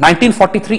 1943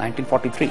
1943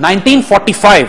1945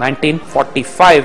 1945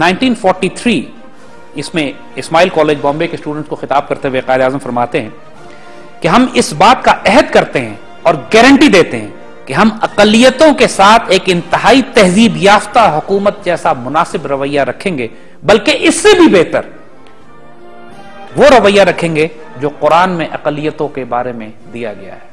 1943 اس میں اسماعیل کالج بامبے کے اسٹوڈنٹس کو خطاب کرتے ہوئے قائد اعظم فرماتے ہیں کہ ہم اس بات کا عہد کرتے ہیں اور گارنٹی دیتے ہیں کہ ہم اقلیتوں کے ساتھ ایک انتہائی تہذیب یافتہ حکومت جیسا مناسب رویہ رکھیں گے، بلکہ اس سے بھی بہتر وہ رویہ رکھیں گے جو قرآن میں اقلیتوں کے بارے میں دیا گیا ہے.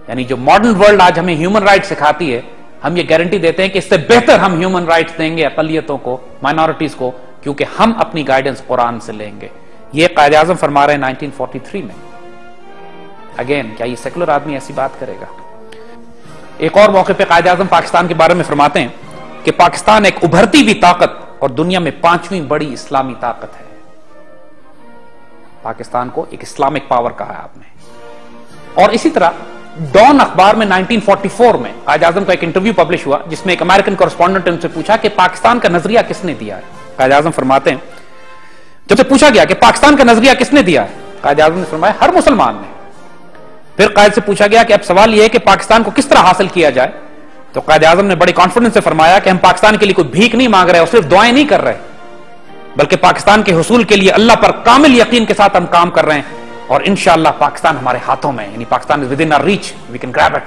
یعنی جو ماڈرن ورلڈ آج ہمیں ہیومن رائٹ سکھاتی ہے، ہم یہ گارنٹی دیتے ہیں کہ اس سے بہتر ہم ہیومن رائٹس دیں گے اقلیتوں کو، مائنورٹیز کو، کیونکہ ہم اپنی گائیڈنس قرآن سے لیں گے. یہ قائد اعظم فرما رہے ہیں 1943 میں. اگین کیا یہ سیکولر آدمی ایسی بات کرے گا؟ ایک اور موقع پہ قائد اعظم پاکستان کے بارے میں فرماتے ہیں کہ پاکستان ایک ابھرتی ہوئی طاقت اور دنیا میں 5ویں بڑی اسلامی طاقت ہے. پاکستان کو ایک اسلامک پاور کہا آپ نے. اور اسی طرح ڈان اخبار میں 1944 میں قائد اعظم کا ایک انٹرویو پبلش ہوا جس میں ایک امریکن کورسپونڈنٹ نے ان سے پوچھا کہ پاکستان کا نظریہ کس نے دیا ہے. قائد اعظم فرماتے ہیں جب سے پوچھا گیا کہ پاکستان کا نظریہ کس نے دیا ہے، قائد اعظم نے فرمایا ہر مسلمان نے. پھر قائد سے پوچھا گیا کہ اب سوال یہ ہے کہ پاکستان کو کس طرح حاصل کیا جائے، تو قائد اعظم نے بڑی کانفیڈنس سے فرمایا کہ ہم پاکستان کے لیے کوئی بھیک نہیں مانگ رہے اور صرف دعائیں نہیں کر رہے، بلکہ پاکستان کے حصول کے لیے اللہ پر کامل یقین کے ساتھ ہم کام کر رہے ہیں اور انشاءاللہ پاکستان ہمارے ہاتھوں میں، یعنی Pakistan is within our reach, we can grab it.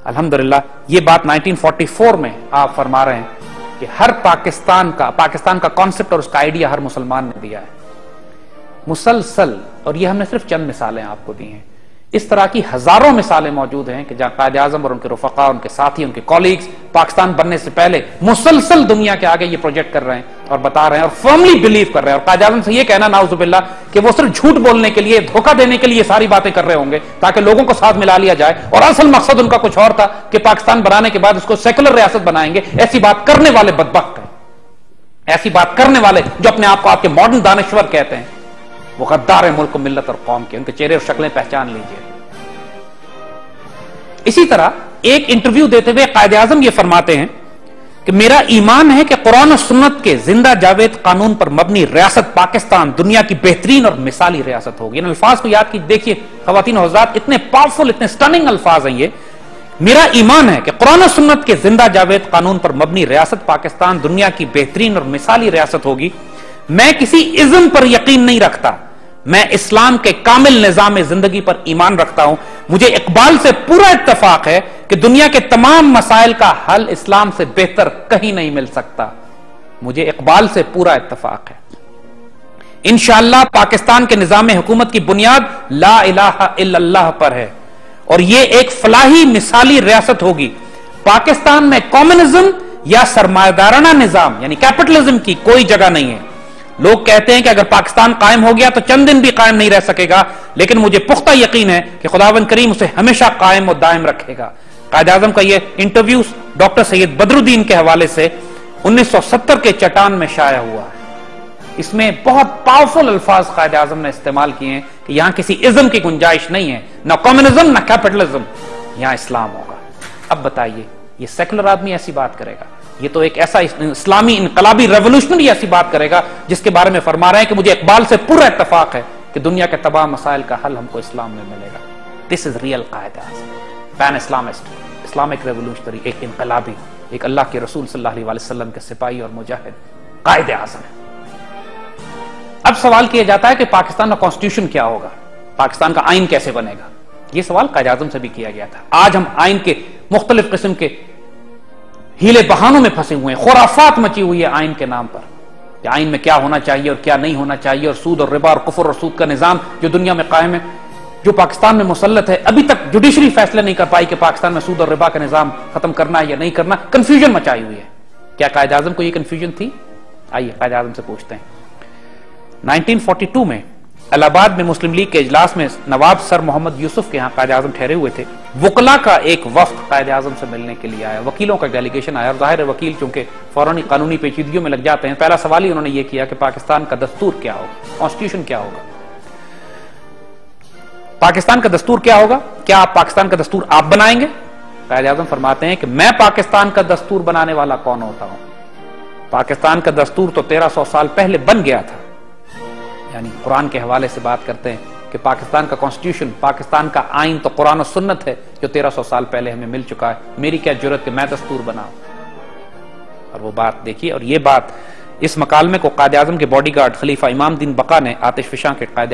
الحمدللہ یہ بات 1944 میں آپ فرما رہے ہیں کہ ہر پاکستان کا کانسپٹ اور اس کا آئیڈیا ہر مسلمان نے دیا ہے مسلسل. اور یہ ہم نے صرف چند مثالیں آپ کو دی ہیں. اس طرح کی ہزاروں مثالیں موجود ہیں کہ جہاں قائد اعظم اور ان کے رفقا، ان کے ساتھی، ان کے کولیگز پاکستان بننے سے پہلے مسلسل دنیا کے آگے یہ پروجیکٹ کر رہے ہیں اور بتا رہے ہیں اور فرملی بلیو کر رہے ہیں. اور قائد اعظم سے یہ کہنا نعوذ باللہ کہ وہ صرف جھوٹ بولنے کے لیے، دھوکہ دینے کے لیے یہ ساری باتیں کر رہے ہوں گے تاکہ لوگوں کو ساتھ ملا لیا جائے، اور اصل مقصد ان کا کچھ اور تھا کہ پاکستان بنانے کے بعد اس کو سیکولر ریاست بنائیں گے. ایسی بات کرنے والے بدبخت ہیں، ایسی بات کرنے والے جو اپنے آپ کو آپ کے ماڈرن دانشور کہتے ہیں، وہ غدار ہیں ملک و ملت اور قوم کے. ان کے چہرے اور شکلیں پہچان لیجئے. اسی طرح ایک انٹرویو دیتے ہوئے قائد اعظم یہ فرماتے ہیں کہ میرا ایمان ہے کہ قرآن و سنت کے زندہ جاوید قانون پر مبنی ریاست پاکستان دنیا کی بہترین اور مثالی ریاست ہوگی. ان الفاظ کو یاد کی دیکھیے خواتین و حضرات، اتنے پاورفل، اتنے سٹننگ الفاظ ہیں یہ. میرا ایمان ہے کہ قرآن و سنت کے زندہ جاوید قانون پر مبنی ریاست پاکستان دنیا کی بہترین اور مثالی ریاست ہوگی. میں کسی ازم پر یقین نہیں رکھتا، میں اسلام کے کامل نظام زندگی پر ایمان رکھتا ہوں. مجھے اقبال سے پورا اتفاق ہے کہ دنیا کے تمام مسائل کا حل اسلام سے بہتر کہیں نہیں مل سکتا. مجھے اقبال سے پورا اتفاق ہے. انشاءاللہ پاکستان کے نظام حکومت کی بنیاد لا الہ الا اللہ پر ہے اور یہ ایک فلاحی مثالی ریاست ہوگی. پاکستان میں کمیونزم یا سرمایہ نظام یعنی کیپٹلزم کی کوئی جگہ نہیں ہے. لوگ کہتے ہیں کہ اگر پاکستان قائم ہو گیا تو چند دن بھی قائم نہیں رہ سکے گا، لیکن مجھے پختہ یقین ہے کہ خداوند کریم اسے ہمیشہ قائم و دائم رکھے گا. قائد اعظم کا یہ انٹرویو ڈاکٹر سید بدر الدین کے حوالے سے 1970 کے چٹان میں شائع ہوا ہے. اس میں بہت پاورفل الفاظ قائد اعظم نے استعمال کیے ہیں کہ یہاں کسی ازم کی گنجائش نہیں ہے، نہ کمیونزم نہ کیپٹلزم، یہاں اسلام ہوگا. اب بتائیے یہ سیکولر آدمی ایسی بات کرے گا؟ یہ تو ایک ایسا اسلامی انقلابی ریولوشنری ایسی بات کرے گا جس کے بارے میں فرما رہے ہیں کہ مجھے اقبال سے پورا اتفاق ہے کہ دنیا کے تمام مسائل کا حل ہم کو اسلام میں ملے گا. دس is real Quaid Azam, pain Islamist, Islamic revolutionary, ایک انقلابی، ایک اللہ کے رسول صلی اللہ علیہ وسلم کے سپاہی اور مجاہد قائد اعظم. اب سوال کیا جاتا ہے کہ پاکستان کا کانسٹیٹیوشن کیا ہوگا، پاکستان کا آئین کیسے بنے گا. یہ سوال قائد اعظم سے بھی کیا گیا تھا. آج ہم آئین کے مختلف قسم کے ہیلے بہانوں میں پھنسے ہوئے ہیں، خرافات مچی ہوئی ہے آئین کے نام پر کہ آئین میں کیا ہونا چاہیے اور کیا نہیں ہونا چاہیے، اور سود اور ربا اور کفر اور سود کا نظام جو دنیا میں قائم ہے، جو پاکستان میں مسلط ہے. ابھی تک جوڈیشری فیصلے نہیں کر پائی کہ پاکستان میں سود اور ربا کا نظام ختم کرنا ہے یا نہیں کرنا. کنفیوژن مچائی ہوئی ہے. کیا قائد اعظم کو یہ کنفیوژن تھی؟ آئیے قائد اعظم سے پوچھتے ہیں. 1942 میں الہ آباد میں مسلم لیگ کے اجلاس میں نواب سر محمد یوسف کے ہاں قائد اعظم ٹھہرے ہوئے تھے. وکلا کا ایک وفد قائد اعظم سے ملنے کے لیے آیا، وکیلوں کا ڈیلیگیشن آیا، اور ظاہر ہے وکیل چونکہ فوراً قانونی پیچیدگیوں میں لگ جاتے ہیں. پہلا سوال ہی انہوں نے یہ کیا کہ پاکستان کا دستور کیا ہوگا، کانسٹیٹیوشن کیا ہوگا، پاکستان کا دستور کیا ہوگا، کیا آپ پاکستان کا دستور آپ بنائیں گے؟ قائد اعظم فرماتے ہیں کہ میں پاکستان کا دستور بنانے والا کون ہوتا ہوں؟ پاکستان کا دستور تو 1300 سال پہلے بن گیا تھا. یعنی قرآن کے حوالے سے بات کرتے ہیں کہ پاکستان کا کانسٹیٹیوشن، پاکستان کا آئین تو قرآن و سنت ہے جو 1300 سال پہلے ہمیں مل چکا ہے. میری کیا جرت کہ میں دستور بناؤں؟ اور وہ بات دیکھیے، اور یہ بات اس مکالمے کو قائد اعظم کے باڈی گارڈ خلیفہ امام الدین بقا نے آتش فشاں کے قائد